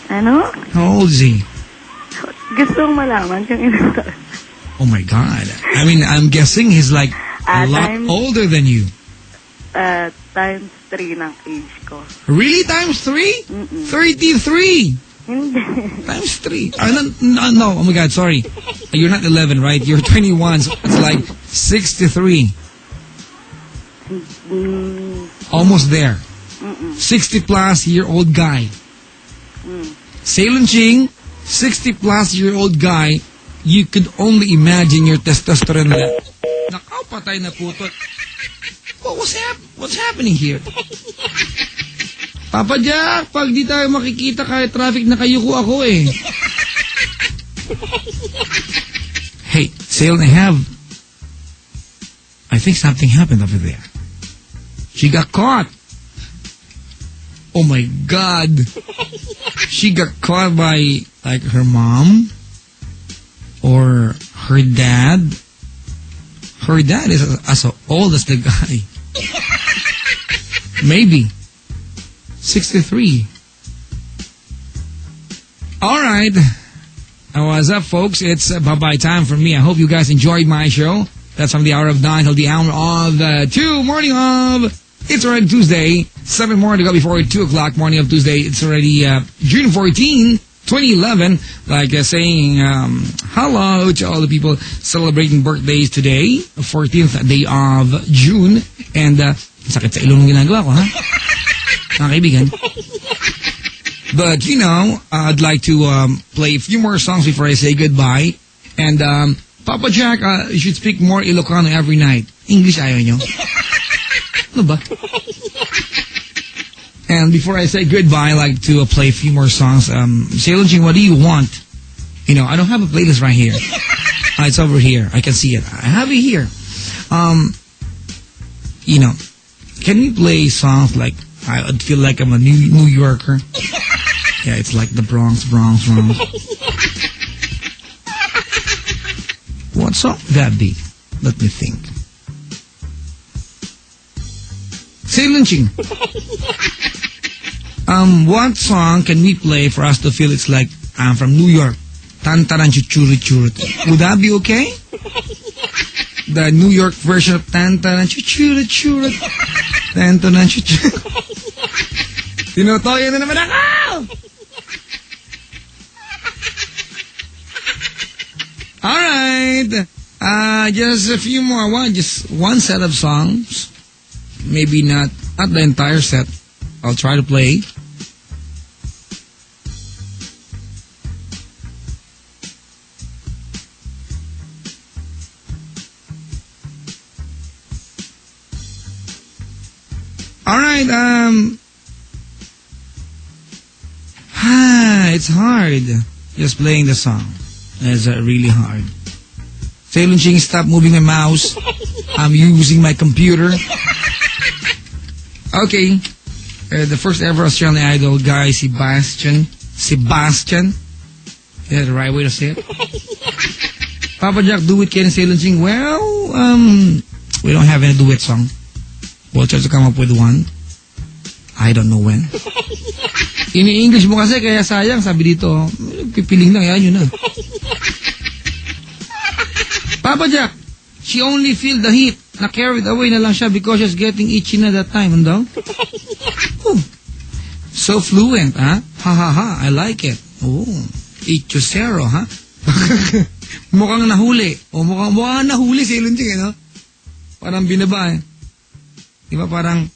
Ano? How old is he? Gusto mong malaman kung ilang taon? Oh my God. I mean, I'm guessing he's like a lot older than you. Times 3 ng age ko. Really? Times 3? 33? Hindi. Times 3. No, oh my God, sorry. You're not 11, right? You're 21, so it's like 63. Almost there. 60-plus-year-old guy. Seilun 60-plus-year-old guy, you could only imagine your testosterone level. Nakaw, patay na putot. What's happening here? Papa Jack, pag di tayo makikita kahit traffic, nakayuko ako eh. Hey, Seilun, I think something happened over there. She got caught. Oh my God. She got caught by, like, her mom or her dad. Her dad is as old as the guy. Maybe. 63. All right. What's up, folks? It's bye-bye time for me. I hope you guys enjoyed my show. That's from the hour of 9 till the hour of 2, morning of... It's already Tuesday, 7 more to go before 2 o'clock, morning of Tuesday. It's already June 14, 2011. Like saying hello to all the people celebrating birthdays today, 14th day of June. And sakit sa ilong ginagawa ko, ha? Mga kaibigan. But, you know, I'd like to play a few more songs before I say goodbye. And Papa Jack, you should speak more Ilocano every night. English ayaw nyo? Ano ba? And before I say goodbye, I'd like to play a few more songs. Seilun, what do you want? You know, I don't have a playlist right here. It's over here. I can see it. I have it here. You know, can we play songs like, I would feel like I'm a New Yorker. Yeah, it's like the Bronx. What song would that be? Let me think. Seilun, what song can we play for us to feel it's like I'm from New York? Tantaran chuchurit churut. Would that be okay? The New York version of Tantaran chuchurit churut. Tantaran chuchurit. Tinotoyo na naman ako! Alright. Just a few more. Just one set of songs. Maybe not the entire set. I'll try to play. Alright, it's hard just playing the song. It's really hard. Seilun, stop moving my mouse. I'm using my computer. Okay. The first ever Australian Idol guy, Sebastian. Is that the right way to say it? Papa Jack, duet kayo ng Seilun. Well, we don't have any duet song. We'll try to come up with one. I don't know when. Ini-English mo kasi, kaya sayang. Sabi dito, pipiling lang, yan yun na. Papa Jack, she only feel the heat. Na-carried away na lang siya because she's getting itchy na that time. Ano? So fluent, ha? Ha ha ha, I like it. Oh, itchosero, ha? Mukhang nahuli. O mukhang nahuli, Seilun, no? Parang binaba, eh. Diba parang,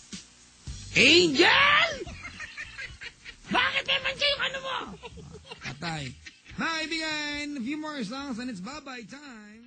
Angel! Bakit naman siya yung ano mo? Patay. Mga kaibigan, a few more songs and it's bye-bye time.